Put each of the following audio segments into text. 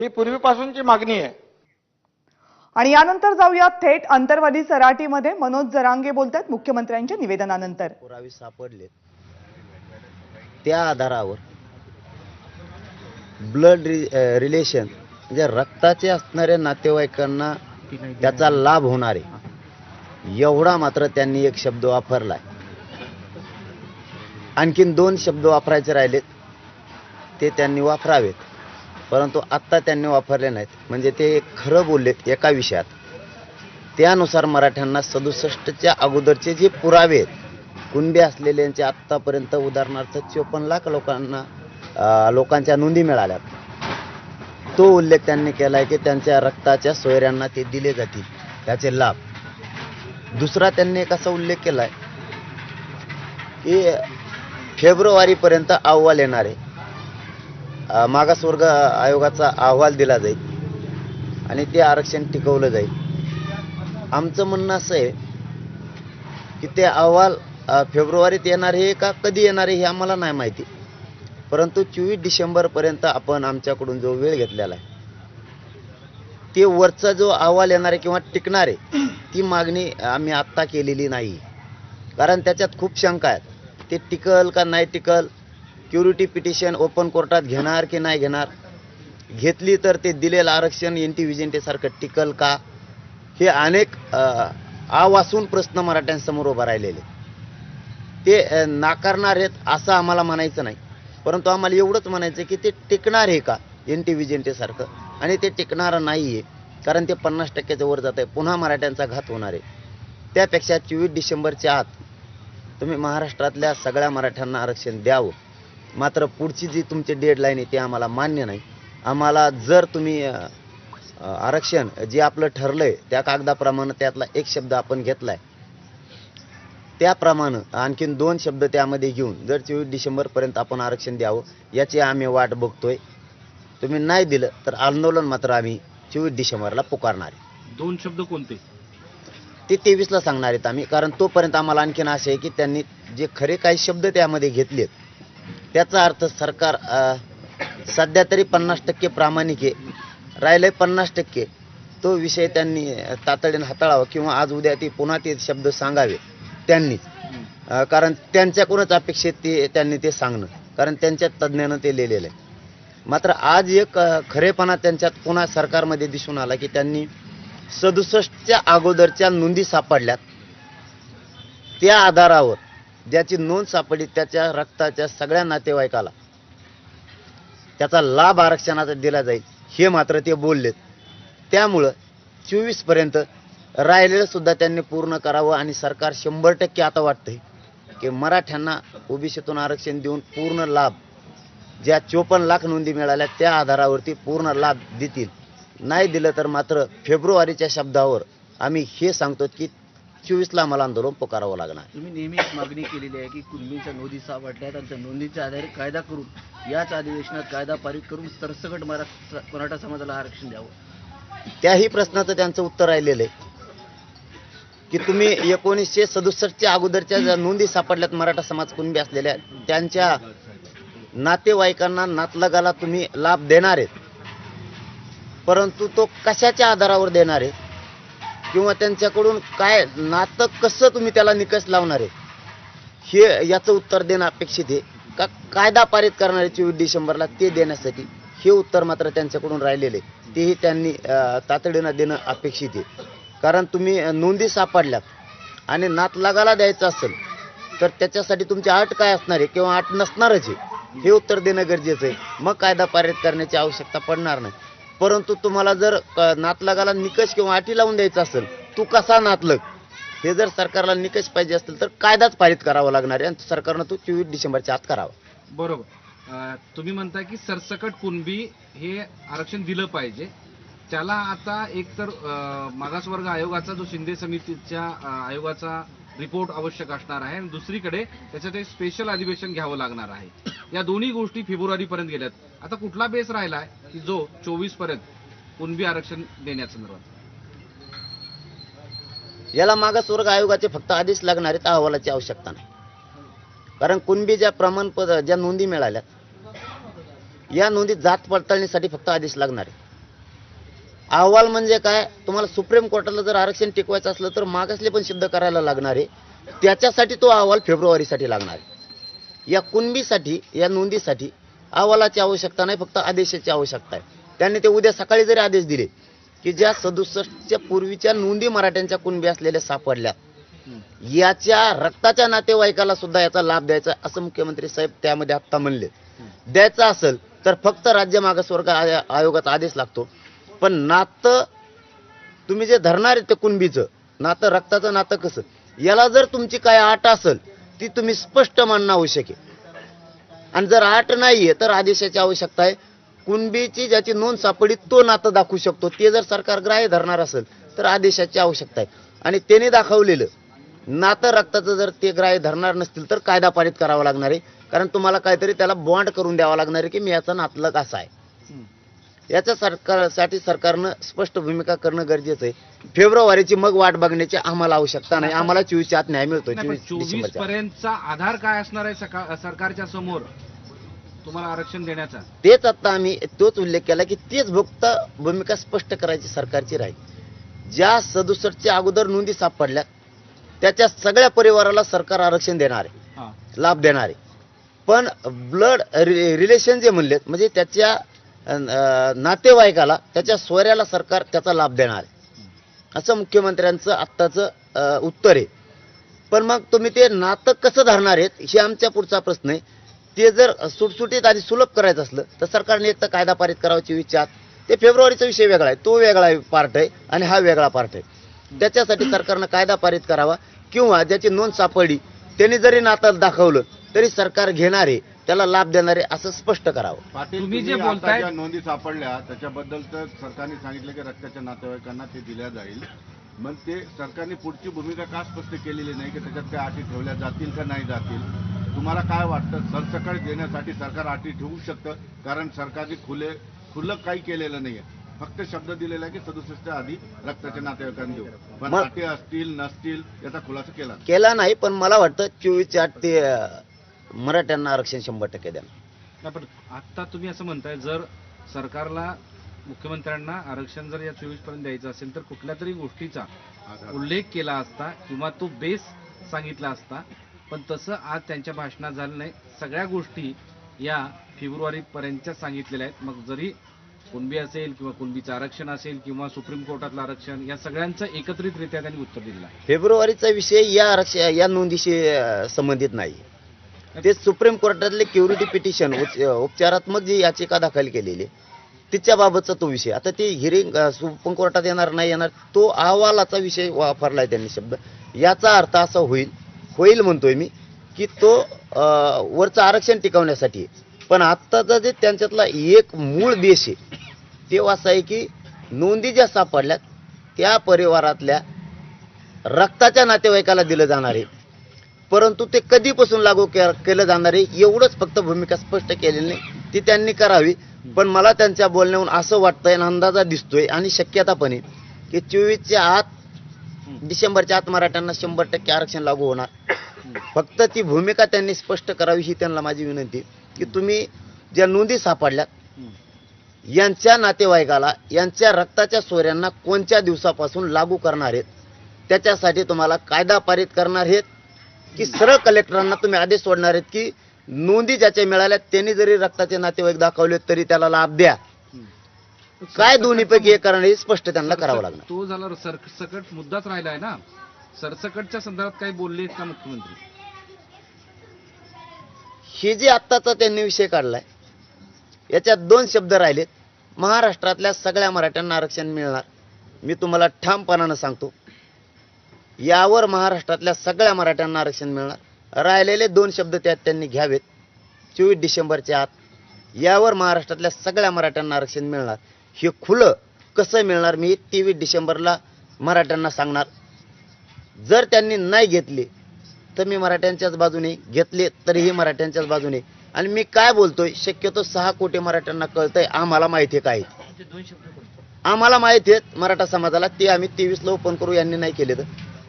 ही पूर्वीपासूनची मागणी आहे। आणि यानंतर जाऊया थेट अंतर्वादी सराटीमध्ये। मनोज जरांगे बोलतात मुख्यमंत्र्यांच्या निवेदनानंतर। पुरावे सापडले त्या आधारावर ब्लड रिलेशन म्हणजे रक्ताचे असणाऱ्या नातेवाईकांना त्याचा लाभ होणार आहे एवढा मात्र त्यांनी एक शब्द वापरलाय। आणखीन 2 शब्द वापरायचे राहिलेत ते त्यांनी वापरावेत, परंतु आत्ता त्यांनी वापरले नाहीत। म्हणजे ते खरं बोललेत एका विषयात। त्यानुसार मराठ्यांना 67च्या अगोदरचे जे पुरावे आहेत कुणबी असलेल्यांचे आत्तापर्यंत उदाहरणार्थ 54 लाख लोकांच्या नोंदी मिळाल्यात, तो उल्लेख त्यांनी केलाय की त्यांच्या रक्ताच्या सोयऱ्यांना ते दिले जातील त्याचे लाभ। दुसरा त्यांनी एक असा उल्लेख केलाय की फेब्रुवारीपर्यंत अहवाल येणार आहे, मागासवर्ग आयोगाचा अहवाल दिला जाईल आणि ते आरक्षण टिकवलं जाईल। आमचं म्हणणं असं आहे की ते अहवाल फेब्रुवारीत येणार आहे का कधी येणार आहे हे आम्हाला नाही माहिती, परंतु 24 डिसेंबरपर्यंत आपण आमच्याकडून जो वेळ घेतलेला आहे ते वरचा जो अहवाल येणार आहे किंवा टिकणार आहे ती मागणी आम्ही आत्ता केलेली नाही। कारण त्याच्यात खूप शंका आहेत, ते टिकल का नाही टिकल, क्युरिटी पिटिशन ओपन कोर्टात घेणार की नाही घेणार, घेतली तर ते दिलेलं आरक्षण एनटी विजेंटेसारखं टिकल का, हे अनेक आवासून प्रश्न मराठ्यांसमोर उभा राहिलेले। ते नाकारणार आहेत असं आम्हाला म्हणायचं नाही, परंतु आम्हाला एवढंच म्हणायचं की ते टिकणार आहे का एनटी विजेंटेसारखं, आणि ते टिकणारं नाही आहे कारण ते 50%च्या वर जात आहे, पुन्हा मराठ्यांचा घात होणार आहे। त्यापेक्षा 24 डिसेंबरच्या आत तुम्ही महाराष्ट्रातल्या सगळ्या मराठ्यांना आरक्षण द्यावं। मात्र पुढची जी तुमची डेडलाईन आहे ती आम्हाला मान्य नाही। आम्हाला जर तुम्ही आरक्षण जे आपलं ठरलंय त्या कागदाप्रमाणे त्यातला एक शब्द आपण घेतलाय त्याप्रमाणे आणखीन 2 शब्द त्यामध्ये घेऊन जर 24 डिसेंबरपर्यंत आपण आरक्षण द्यावं याची आम्ही वाट बघतोय। तुम्ही नाही दिलं तर आंदोलन मात्र आम्ही 24 डिसेंबरला पुकारणार आहे। 2 शब्द कोणते ते 23ला सांगणार आहेत आम्ही, कारण तोपर्यंत आम्हाला आणखीन असं आहे की त्यांनी जे खरे काही शब्द त्यामध्ये घेतलेत त्याचा अर्थ सरकार सध्या तरी 50% प्रामाणिक आहे, राहिलंय 50%, तो विषय त्यांनी तातडीने हाताळावा किंवा आज उद्या ते पुन्हा ते शब्द सांगावे त्यांनीच, कारण त्यांच्याकडूनच अपेक्षित त्यांनी ते सांगणं, कारण त्यांच्या तज्ज्ञानं ते लिहिलेलं आहे। मात्र आज एक खरेपणा त्यांच्यात पुन्हा सरकारमध्ये दिसून आला की त्यांनी 67च्या अगोदरच्या नोंदी सापडल्यात, त्या आधारावर ज्याची नोंद सापडली त्याच्या रक्ताच्या सगळ्या नातेवाईकाला त्याचा लाभ आरक्षणाचा दिला जाईल हे मात्र ते बोललेत। त्यामुळं 24 पर्यंत राहिलेलं सुद्धा त्यांनी पूर्ण करावं आणि सरकार 100% आता वाटतंय की मराठ्यांना ओबीसीतून आरक्षण देऊन पूर्ण लाभ ज्या 54 लाख नोंदी मिळाल्या त्या आधारावरती पूर्ण लाभ देतील। नाही दिलं तर मात्र फेब्रुवारीच्या शब्दावर आम्ही हे सांगतो की 24ला आम्हाला आंदोलन पुकारावं लागणार। तुम्ही नेहमीच मागणी केलेली आहे की कुणबींच्या नोंदी सापडल्यात आणि त्या नोंदीच्या आधारे कायदा करून याच अधिवेशनात कायदा पारित करून सरसकट मराठा समाजाला आरक्षण द्यावं। त्याही प्रश्नाचं त्यांचं उत्तर राहिलेलं आहे की तुम्ही 1967च्या अगोदरच्या ज्या नोंदी सापडल्यात मराठा समाज कुणबी असलेल्या त्यांच्या नातेवाईकांना नातलगाला तुम्ही लाभ देणार आहेत, परंतु तो कशाच्या आधारावर देणार आहे किंवा त्यांच्याकडून काय नातं कसं तुम्ही त्याला निकष लावणार आहे हे याचं उत्तर देणं अपेक्षित आहे का कायदा पारित करणार आहे 24 डिसेंबरला ते देण्यासाठी, हे उत्तर मात्र त्यांच्याकडून राहिलेले तेही त्यांनी तातडीनं देणं अपेक्षित आहे। कारण तुम्ही नोंदी सापडल्यात आणि नातलगाला द्यायचं असेल तर त्याच्यासाठी तुमची अट काय असणार आहे किंवा अट नसणारच आहे हे उत्तर देणं गरजेचं आहे, मग कायदा पारित करण्याची आवश्यकता पडणार नाही। परंतु तुम्हाला जर नातलगाला निकष किंवा अटी लावून द्यायचं असेल, तू कसा नातलग हे जर सरकारला निकष पाहिजे असतील तर कायदाच पारित करावा लागणार आहे आणि सरकारनं तो 24 डिसेंबरच्या आत करावा। बरोबर, तुम्ही म्हणता की सरसकट कुणबी हे आरक्षण दिलं पाहिजे, त्याला आता एकतर मागासवर्ग आयोगाचा जो शिंदे समितीच्या आयोगाचा रिपोर्ट आवश्यक असणार आहे आणि दुसरीकडे त्याच्यात एक स्पेशल अधिवेशन घ्यावं लागणार आहे। या दोन्ही गोष्टी फेब्रुवारीपर्यंत गेल्यात, आता कुठला बेस राहिलाय की जो 24 पर्यंत कुणबी आरक्षण देण्यासंदर्भात? याला मागासवर्ग आयोगाचे फक्त आदेश लागणार आहेत, अहवालाची आवश्यकता नाही। कारण कुणबीच्या प्रमाणपत्र ज्या नोंदी मिळाल्या या नोंदी जात पडताळणीसाठी फक्त आदेश लागणार आहे। अहवाल म्हणजे काय, तुम्हाला सुप्रीम कोर्टाला जर आरक्षण टिकवायचं असलं तर मागासले पण सिद्ध करायला लागणार आहे. त्याच्यासाठी तो अहवाल फेब्रुवारीसाठी लागणार आहे. या कुणबीसाठी, या नोंदीसाठी अहवालाची आवश्यकता नाही, फक्त आदेशाची आवश्यकता आहे. त्यांनी ते उद्या सकाळी जरी आदेश दिले की ज्या 67च्या पूर्वीच्या नोंदी मराठ्यांच्या कुणबी असलेल्या सापडल्या, याच्या रक्ताच्या नातेवाईकाला सुद्धा याचा लाभ द्यायचा असं मुख्यमंत्री साहेब त्यामध्ये आत्ता म्हणले. द्यायचा असेल तर फक्त राज्य मागासवर्ग आयोगाचा आदेश लागतो. पण नातं तुम्ही जे धरणार आहे ते कुणबीचं नातं, रक्ताचं नातं कसं, याला जर तुमची काय अट असेल ती तुम्ही स्पष्ट मानणं आवश्यक आहे. आणि जर अट नाहीये तर आदेशाची आवश्यकता आहे. कुणबीची ज्याची नोंद सापडली तो नातं दाखवू शकतो. ते जर सरकार ग्राह्य धरणार असेल तर आदेशाची आवश्यकता आहे. आणि त्याने दाखवलेलं नातं रक्ताचं जर ते ग्राह्य धरणार नसतील तर कायदा पारित करावा लागणार आहे. कारण तुम्हाला काहीतरी त्याला बॉन्ड करून द्यावा लागणार आहे की मी याचा नातलग असा आहे. याच्या सरकारनं स्पष्ट भूमिका करणं गरजेचं आहे. फेब्रुवारीची मग वाट बघण्याची आम्हाला आवश्यकता नाही. आम्हाला 24च्या आत न्याय मिळतो. 24 पर्यंतचा आधार काय असणार आहे सरकारच्या समोर तुम्हाला आरक्षण देण्याचा? तेच आता आम्ही तोच उल्लेख केला की तेच फक्त भूमिका स्पष्ट करायची सरकारची राहील. ज्या 67च्या अगोदर नोंदी सापडल्या त्याच्या सगळ्या परिवाराला सरकार आरक्षण देणार आहे, लाभ देणार आहे. पण ब्लड रिलेशन जे म्हणलेत म्हणजे त्याच्या नातेवाईकाला, त्याच्या सोयऱ्याला सरकार त्याचा लाभ देणार आहे असं मुख्यमंत्र्यांचं आत्ताचं उत्तर आहे. पण मग तुम्ही ते नातं कसं धरणार आहेत हे आमच्या पुढचा प्रश्न आहे. ते जर सुटसुटीत आणि सुलभ करायचं असलं तर सरकारने एक तर कायदा पारित करावा 24च्या आत. ते फेब्रुवारीचा विषय वेगळा आहे, तो वेगळा पार्ट आहे आणि हा वेगळा पार्ट आहे. त्याच्यासाठी सरकारनं कायदा पारित करावा किंवा ज्याची नोंद सापडली त्यांनी जरी नातं दाखवलं तरी सरकार घेणार आहे, त्याला लाभ देणार आहे असं स्पष्ट करावं. पाटील, तुम्ही जे आता बोलताय ज्या नोंदी सापडल्या त्याच्याबद्दल तर सरकारने सांगितलं की रक्ताच्या नातेवाईकांना ते दिल्या जाईल. मग ते सरकारने पुढची भूमिका का स्पष्ट केलेली नाही की त्याच्यात काय अटी ठेवल्या जातील का नाही जातील? तुम्हाला काय वाटतं, सरसकट देण्यासाठी सरकार अटी ठेवू शकतं? कारण सरकारने खुलं काही केलेलं नाहीये, फक्त शब्द दिलेला आहे की 67च्या आधी रक्ताच्या नातेवाईकांना देऊ. पण अटी असतील नसतील याचा खुलासा केला नाही. पण मला वाटतं 24च्या आत ते मराठ्यांना आरक्षण 100% द्या. नाही, पण आता तुम्ही असं म्हणताय जर सरकारला, मुख्यमंत्र्यांना आरक्षण जर या 24 पर्यंत द्यायचं असेल तर कुठल्या तरी गोष्टीचा उल्लेख केला असता किंवा तो बेस सांगितला असता. पण तसं आज त्यांच्या भाषणात झालं नाही. सगळ्या गोष्टी या फेब्रुवारी पर्यंतच्या सांगितलेल्या आहेत. मग जरी कुणबी असेल किंवा कुणबीचं आरक्षण असेल किंवा सुप्रीम कोर्टातलं आरक्षण, या सगळ्यांचं एकत्रितरित्या त्यांनी उत्तर दिलेलं आहे. फेब्रुवारीचा विषय या नोंदीशी संबंधित नाही. ते सुप्रीम कोर्टातले क्युरिटी पिटिशन, उपचारात्मक जी याचिका दाखल केलेली तिच्याबाबतचा तो विषय. आता ते हिअरिंग सुप्रीम कोर्टात येणार नाही येणार, तो अहवालाचा विषय वापरलाय त्यांनी शब्द. याचा अर्थ असा होईल म्हणतोय मी की तो वरचं आरक्षण टिकवण्यासाठी. पण आत्ताचा जे त्यांच्यातला एक मूळ देश आहे ते असं आहे की नोंदी ज्या सापडल्यात त्या परिवारातल्या रक्ताच्या नातेवाईकाला दिलं जाणार आहे. परंतु ते कधीपासून लागू केलं जाणार आहे एवढंच फक्त भूमिका स्पष्ट केलेली नाही, ती त्यांनी करावी. पण मला त्यांच्या बोलण्यावरून असं वाटतंय, अंदाजा दिसतोय आणि शक्यता पण आहे की 24च्या आत, डिसेंबरच्या आत मराठ्यांना 100% आरक्षण लागू होणार. फक्त ती भूमिका त्यांनी स्पष्ट करावी ही त्यांना माझी विनंती की तुम्ही ज्या नोंदी सापडल्यात यांच्या नातेवाईकाला, यांच्या रक्ताच्या सोयऱ्यांना कोणत्या दिवसापासून लागू करणार आहेत, त्याच्यासाठी तुम्हाला कायदा पारित करणार आहेत की सरळ कलेक्टरांना तुम्ही आदेश सोडणार आहेत की नोंदी ज्याच्या मिळाल्या त्यांनी जरी रक्ताचे नातेवाईक दाखवले तरी त्याला लाभ द्या. काय दोन्हीपैकी एक करणार हे स्पष्ट त्यांना करावं लागणार. तो झाला सरसकट मुद्दाच राहिला आहे ना. सरसकटच्या संदर्भात काही बोलले का मुख्यमंत्री? हे जे आत्ताचा त्यांनी विषय काढलाय याच्यात 2 शब्द राहिलेत. महाराष्ट्रातल्या सगळ्या मराठ्यांना आरक्षण मिळणार. मी तुम्हाला ठामपणानं सांगतो, यावर महाराष्ट्रातल्या सगळ्या मराठ्यांना आरक्षण मिळणार. राहिलेले 2 शब्द त्यात त्यांनी घ्यावेत. 24 डिसेंबरच्या आत यावर महाराष्ट्रातल्या सगळ्या मराठ्यांना आरक्षण मिळणार. हे खुलं कसं मिळणार मी 23 डिसेंबरला मराठ्यांना सांगणार. जर त्यांनी नाही घेतले तर मी मराठ्यांच्याच बाजूने, घेतले तरीही मराठ्यांच्याच बाजूने. आणि मी काय बोलतोय शक्यतो 6 कोटी मराठ्यांना कळतंय. आम्हाला माहिती आहे काय, आम्हाला माहिती आहे मराठा समाजाला. ते आम्ही 23ला ओपन करू, यांनी नाही केले तर.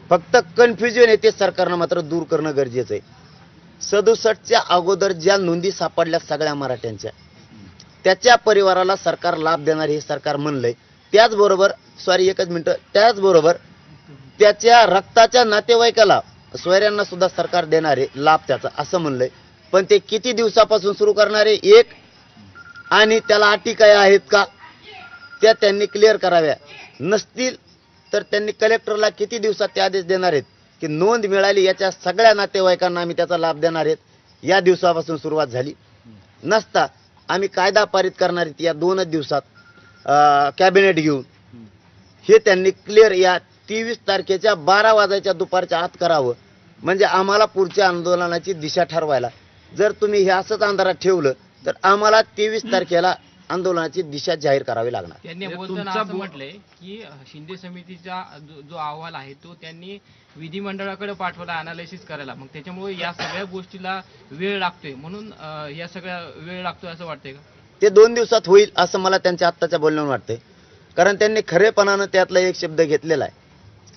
फक्त कन्फ्युजन आहे ते सरकारनं मात्र दूर करणं गरजेचं आहे. 67च्या अगोदर ज्या नोंदी सापडल्या सगळ्या मराठ्यांच्या, त्याच्या परिवाराला सरकार लाभ देणार हे सरकार म्हणलंय. त्याचबरोबर एकच मिनिटं, त्याचबरोबर त्याच्या रक्ताच्या नातेवाईकाला सोयऱ्यांना सुद्धा सरकार देणार आहे लाभ त्याचा, असं म्हणलंय. पण ते किती दिवसापासून सुरू करणार आहे एक, आणि त्याला अटी काय आहेत का त्या त्यांनी क्लिअर कराव्या. नसतील तर त्यांनी कलेक्टरला किती दिवसात ते आदेश देणार आहेत की नोंद मिळाली याच्या सगळ्या नातेवाईकांना आम्ही त्याचा लाभ देणार आहेत. या दिवसापासून सुरुवात झाली नसता आम्ही कायदा पारित करणार आहेत या 2च दिवसात कॅबिनेट घेऊन. हे त्यांनी क्लिअर या 23 तारखेच्या 12 वाजायच्या दुपारच्या आत करावं, म्हणजे आम्हाला पुढच्या आंदोलनाची दिशा ठरवायला. जर तुम्ही हे असंच अंधारात ठेवलं तर आम्हाला 23 तारखेला आंदोलनाची दिशा जाहीर करावी लागणार. त्यांनी म्हणजे बोलताना तुमचा असं म्हटलंय की शिंदे समितीचा जो अहवाल आहे तो त्यांनी विधिमंडळाकडे पाठवला अनालिसिस करायला, मग त्याच्यामुळे या सगळ्या गोष्टीला वेळ लागतोय, म्हणून या सगळ्या वेळ लागतोय असं वाटतंय का? ते 2 दिवसात होईल असं मला त्यांच्या आत्ताच्या बोलण्यावरून वाटतंय, कारण त्यांनी खरेपणानं त्यातला एक शब्द घेतलेला आहे.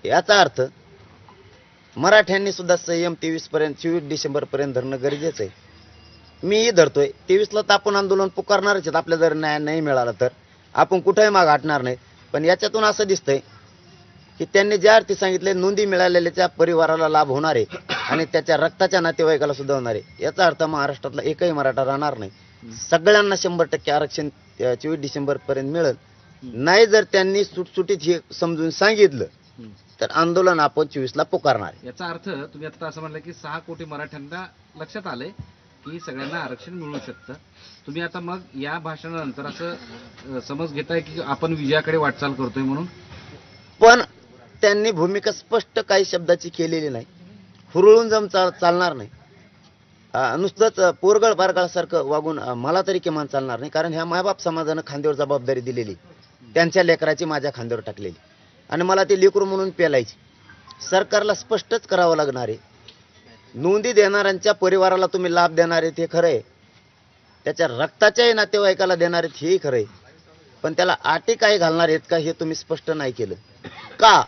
याचा अर्थ मराठ्यांनी सुद्धा संयम 23 डिसेंबर पर्यंत धरणं गरजेचं आहे. मीही धरतोय 23ला तर आपण आंदोलन पुकारणारच आहेत. आपल्या जर न्याय नाही मिळाला तर आपण कुठेही माग हटणार नाही. पण याच्यातून असं दिसतंय की त्यांनी ज्या अर्थी सांगितले नोंदी मिळालेल्याच्या परिवाराला लाभ होणार आहे आणि त्याच्या रक्ताच्या नातेवाईकाला सुद्धा होणार आहे, याचा अर्थ महाराष्ट्रातला एकही मराठा राहणार नाही. सगळ्यांना 100% आरक्षण 24 डिसेंबर पर्यंत मिळेल. नाही जर त्यांनी सुटसुटीत हे समजून सांगितलं तर आंदोलन आपण 24ला पुकारणार आहे. याचा अर्थ तुम्ही आता असं म्हणलं की 6 कोटी मराठ्यांना लक्षात आलंय की सगळ्यांना आरक्षण मिळू शकतं. तुम्ही आता मग या भाषणानंतर असं समज घेताय की आपण विजयाकडे वाटचाल करतोय म्हणून? पण त्यांनी भूमिका स्पष्ट काही शब्दाची केलेली नाही. हुरळून जम चालणार नाही. नुसतंच पोरगळ बारगळासारखं वागून मला तरी किमान चालणार नाही, कारण ह्या मायबाप समाजानं खांद्यावर जबाबदारी दिलेली, त्यांच्या लेकराची माझ्या खांद्यावर टाकलेली, आणि मला ते लेकरू म्हणून पेलायची. सरकारला स्पष्टच करावं लागणार आहे. नोंदी देणाऱ्यांच्या परिवाराला तुम्ही लाभ देणार आहेत हे खरं आहे, त्याच्या रक्ताच्याही नातेवाईकाला देणार आहेत हेही खरं आहे, पण त्याला अटी काय घालणार आहेत का हे तुम्ही स्पष्ट नाही केलं. का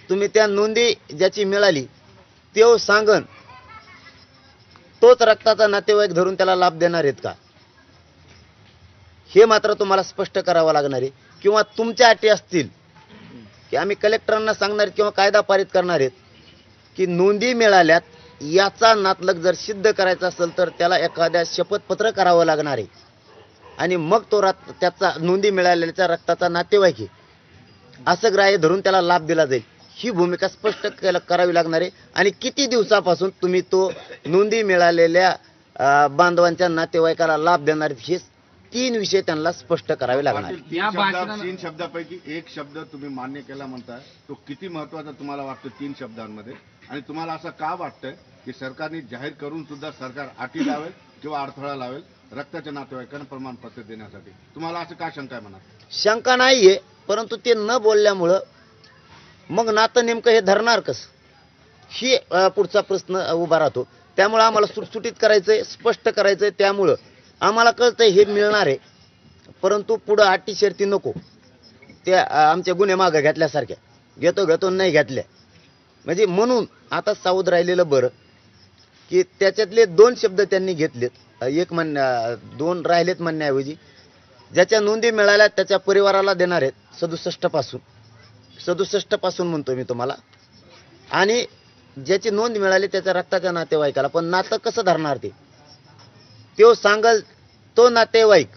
तुम्ही त्या नोंदी ज्याची मिळाली तो सांगन तोच रक्ताचा नातेवाईक धरून त्याला लाभ देणार आहेत का, हे मात्र तुम्हाला स्पष्ट करावं लागणार आहे. किंवा तुमच्या अटी असतील की आम्ही कलेक्टरांना सांगणार किंवा कायदा पारित करणार आहेत की नोंदी मिळाल्यात याचा नातलग जर सिद्ध करायचा असेल तर त्याला एखाद्या शपथपत्र करावं लागणार आहे, आणि मग तो त्याचा नोंदी मिळालेल्याच्या रक्ताचा नातेवाईक आहे असं ग्राह्य धरून त्याला लाभ दिला जाईल. ही भूमिका स्पष्ट करावी लागणार आहे. आणि किती दिवसापासून तुम्ही तो नोंदी मिळालेल्या बांधवांच्या नातेवाईकाला लाभ देणार आहेत हे 3 विषय त्यांना स्पष्ट करावे लागणार. पाटील, या 3 शब्दापैकी एक शब्द तुम्ही मान्य केला म्हणताय, तो किती महत्वाचा तुम्हाला वाटतं 3 शब्दांमध्ये? आणि तुम्हाला असं का वाटतंय की सरकारने जाहीर करून सुद्धा सरकार अटी लावेल किंवा अडथळा लावेल रक्ताच्या नातेवाईकांना प्रमाणपत्र देण्यासाठी? तुम्हाला असं का शंका आहे मनात? शंका नाहीये, परंतु ते न बोलल्यामुळं मग नातं नेमकं हे धरणार कसं ही पुढचा प्रश्न उभा राहतो. त्यामुळं आम्हाला सुटसुटीत करायचंय, स्पष्ट करायचंय. त्यामुळं आम्हाला कळतंय हे मिळणार आहे, परंतु पुढं अटी शर्ती नको. त्या आमच्या गुन्हे मागं घेतल्यासारख्या घेतो नाही घेतल्या, म्हणजे म्हणून आता सावध राहिलेलं बरं की त्याच्यातले 2 शब्द त्यांनी घेतलेत. एक 2 राहिलेत म्हणण्याऐवजी ज्याच्या नोंदी मिळाल्या त्याच्या परिवाराला देणार आहेत 67 पासून म्हणतो मी तुम्हाला, आणि ज्याची नोंद मिळाली त्याच्या रक्ताच्या नातेवाईकाला. पण नातं कसं धरणार ते सांगल तो नातेवाईक.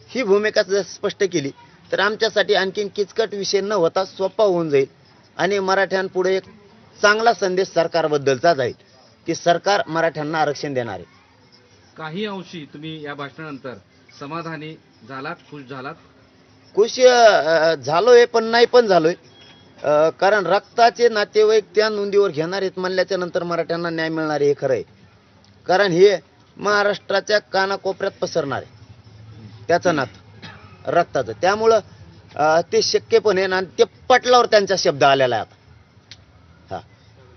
ही भूमिका जर स्पष्ट केली तर आमच्यासाठी आणखीन किचकट विषय न होता सोपा होऊन जाईल, आणि मराठ्यांपुढे एक चांगला संदेश सरकारबद्दलचा जाईल की सरकार मराठ्यांना आरक्षण देणार आहे. काही अंशी तुम्ही या भाषणानंतर समाधानी झालात, खुश झालात? खुश झालोय पण नाही पण झालोय, कारण रक्ताचे नातेवाईक त्या नोंदीवर घेणार आहेत म्हणल्याच्या नंतर मराठ्यांना न्याय मिळणार आहे हे खरं आहे. कारण हे महाराष्ट्राच्या कानाकोपऱ्यात पसरणार आहे त्याचं नातं रक्ताचं. त्यामुळं ते शक्य पण आहे आणि ते पटलावर त्यांचा शब्द आलेला आहे. आता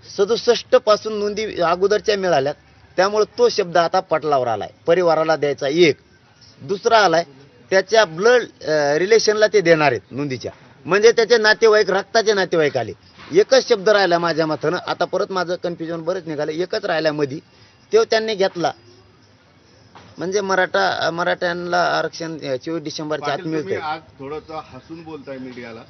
67 पासून नोंदी अगोदरच्या मिळाल्यात, त्यामुळे तो शब्द आता पटलावर आलाय. परिवाराला द्यायचा एक, दुसरा आलाय त्याच्या ब्लड रिलेशनला ते देणार आहेत नोंदीच्या, म्हणजे त्याचे नातेवाईक रक्ताचे नातेवाईक आले. एकच शब्द राहिला माझ्या मतानं. आता परत माझं कन्फ्युजन बरंच निघालं. एकच राहिला मधी, तो त्यांनी घेतला. म्हणजे मराठ्यांना आरक्षण 24 डिसेंबरच्या आत पाटील, तुम्ही मिळतंय. आज थोडंसं हसून बोलताय मीडियाला.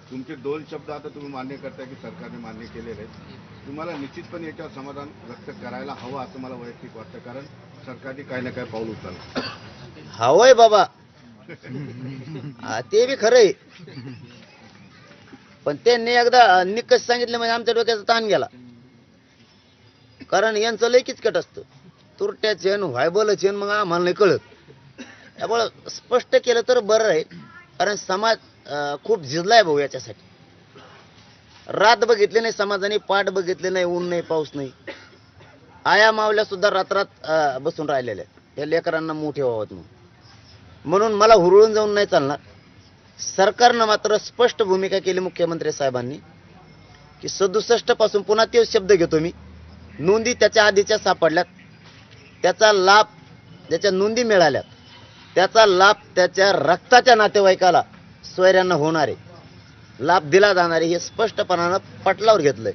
तुमचे 2 शब्द आता तुम्ही मान्य करताय की सरकारने मान्य केलेले आहेत. तुम्हाला निश्चितपणे याच्यावर समाधान व्यक्त करायला हवं असं मला वैयक्तिक वाटतं, कारण सरकारने काही ना काही पाऊल उचललं. हवंय बाबा. ते बी खरंय, पण त्यांनी एकदा निकष सांगितले म्हणजे आमच्या डोक्याचा ताण गेला. कारण यांचं लय किचकट असतं, तुरट्या चेन व्हायबल चेन, मग आम्हाला नाही कळत. त्यामुळं स्पष्ट केलं तर बरं आहे, कारण समाज खूप झिजलाय भाऊ याच्यासाठी. रात बघितली नाही समाजाने, पाठ बघितले नाही, ऊन नाही, पाऊस नाही. आया मावल्या सुद्धा रात्रात बसून राहिलेल्या आहेत या लेकरांना मोठे व्हावत म्हणून मला हुरळून जाऊन नाही चालणार. सरकारनं मात्र स्पष्ट भूमिका केली मुख्यमंत्री साहेबांनी की 67 पासून, पुन्हा तेच शब्द घेतो मी, नोंदी त्याच्या आधीच्या सापडल्यात, त्याचा लाभ ज्याच्या नोंदी मिळाल्यात त्याचा लाभ त्याच्या रक्ताच्या नातेवाईकाला सोयऱ्यांना होणार आहे, लाभ दिला जाणार आहे, हे स्पष्टपणानं पटलावर घेतलंय.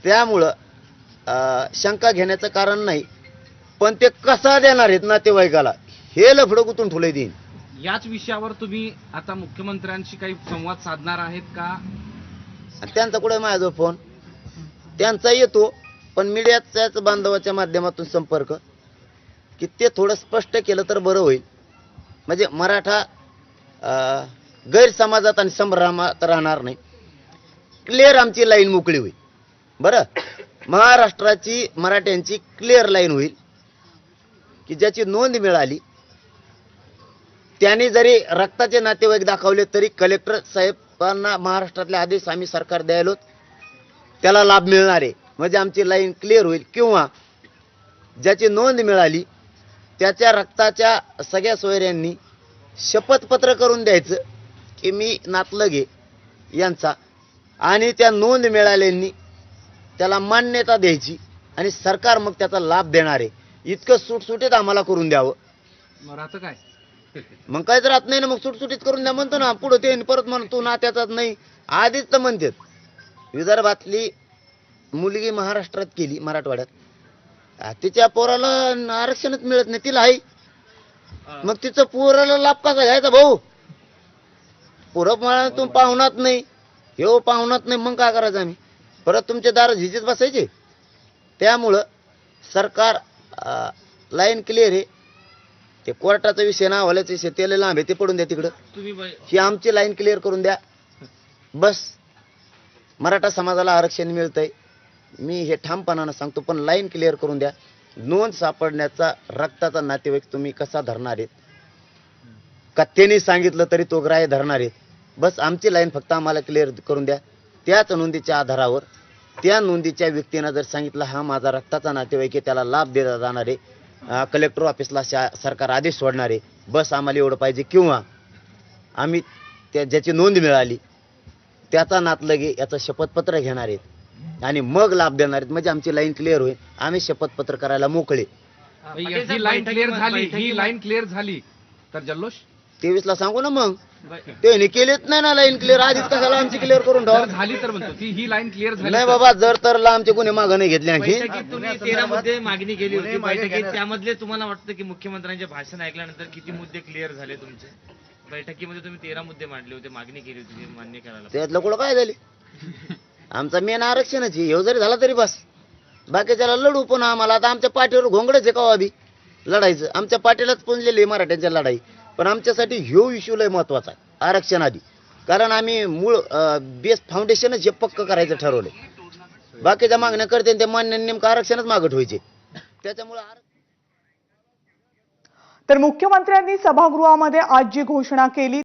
त्यामुळं शंका घेण्याचं कारण नाही, पण ते कसा देणार आहेत नातेवाईकाला हे लफडं गुतून ठेवलंय देईन. याच विषयावर तुम्ही आता मुख्यमंत्र्यांशी काही संवाद साधणार आहेत का? आणि त्यांचा कुठे माझ्याजवळ फोन, त्यांचा येतो, पण मीडियाच्याच बांधवाच्या माध्यमातून संपर्क, की ते थोडं स्पष्ट केलं तर बरं होईल. म्हणजे मराठा गैरसमाजात आणि संभ्रमात राहणार नाही, क्लिअर आमची लाईन मोकळी होईल. बरं, महाराष्ट्राची मराठ्यांची क्लिअर लाईन होईल की ज्याची नोंद मिळाली त्यांनी जरी रक्ताचे नातेवाईक दाखवले तरी कलेक्टर साहेबांना महाराष्ट्रातले आदेश आम्ही सरकार द्यायलो, त्याला लाभ मिळणार आहे. म्हणजे आमची लाईन क्लिअर होईल. किंवा ज्याची नोंद मिळाली त्याच्या रक्ताच्या सगळ्या सोयऱ्यांनी शपथपत्र करून द्यायचं की मी नातलगे यांचा, आणि त्या नोंद मिळाल्यांनी त्याला मान्यता द्यायची आणि सरकार मग त्याचा लाभ देणार आहे. इतकं सुटसुटीत आम्हाला करून द्यावं. मग राहतं काय? मग काय तर राहत नाही ना, मग सुटसुटीत करून द्या म्हणतो ना. पुढं ते परत म्हणतो नात्याचाच नाही, आधीच तर म्हणतात. विदर्भातली मुलगी महाराष्ट्रात केली, मराठवाड्यात, तिच्या पोराला आरक्षणच मिळत नाही, तिला आहे. मग तिचं पोराला लाभ कसा घ्यायचा भाऊ? पोरं मला तुम पाहुणात नाही, हे पाहुणात नाही, मग काय करायचं आम्ही? परत तुमचे दार झिजीत बसायचे. त्यामुळं सरकार लाईन क्लिअर आहे. ते कोर्टाचा विषय ना, हवाल्याचा विषय त्याला लांब आहे, ते पडून द्या तिकडं. तुम्ही ही आमची लाईन क्लिअर करून द्या बस. मराठा समाजाला आरक्षण मिळतंय, मी हे ठामपणानं सांगतो, पण लाईन क्लिअर करून द्या. नोंद सापडण्याचा रक्ताचा नातेवाईक तुम्ही कसा धरणार आहेत का? त्यांनी सांगितलं तरी तो ग्राह्य धरणार आहेत. बस आमची लाईन फक्त आम्हाला क्लिअर करून द्या. त्याच नोंदीच्या आधारावर त्या नोंदीच्या व्यक्तीनं जर सांगितलं हा माझा रक्ताचा नातेवाईक आहे, त्याला लाभ दिला जाणार आहे, कलेक्टर ऑफिसला सरकार आदेश सोडणार आहे, बस आम्हाला एवढं पाहिजे. किंवा आम्ही ज्याची नोंद मिळाली त्याचा नातलगे याचं शपथपत्र घेणार आहेत आणि मग लाभ देणार आहेत. म्हणजे आमची लाईन क्लिअर होईल, आम्ही शपथपत्र करायला मोकळे. ही लाईन क्लिअर झाली, ही लाईन क्लिअर झाली तर जल्लोष 23 ला सांगू ना. मग ते केलेच नाही ना लाईन क्लिअर, आधीच कशाला आमची क्लिअर करून ठेवा? जर झाली तर म्हणतो ती ही लाईन क्लिअर झाली नाही बाबा, जर तर आमचे कोणी मागं नाही घेतले आणखी. बैठकीत तुम्ही 13 मुद्दे मागणी केली होती बैठकीत, त्यामधले तुम्हाला वाटतं की मुख्यमंत्र्यांचे भाषण ऐकल्यानंतर किती मुद्दे क्लिअर झाले तुमचे? बैठकीमध्ये तुम्ही 13 मुद्दे मांडले होते, मागणी केली होती, ते मान्य करायला. त्यातलं कुठं काय झाले? आमचा मेन आरक्षणच आहे, जरी झाला तरी बस. बाकीच्याला लढू, पण आम्हाला आता आमच्या पाठीवर घोंगडच आहे का बी लढायचं. आमच्या पाठीलाच पुंजलेली मराठ्यांच्या लढाई. पण आमच्यासाठी ह्यो इश्यू लय महत्वाचा आहे आरक्षण आधी, कारण आम्ही मूळ बेस फाउंडेशनच हे पक्क करायचं ठरवलंय. बाकीच्या मागण्या करते ते मान्य, नेमकं आरक्षणच मागं ठेवायचे. त्याच्यामुळे तर मुख्यमंत्र्यांनी सभागृहामध्ये आज जी घोषणा केली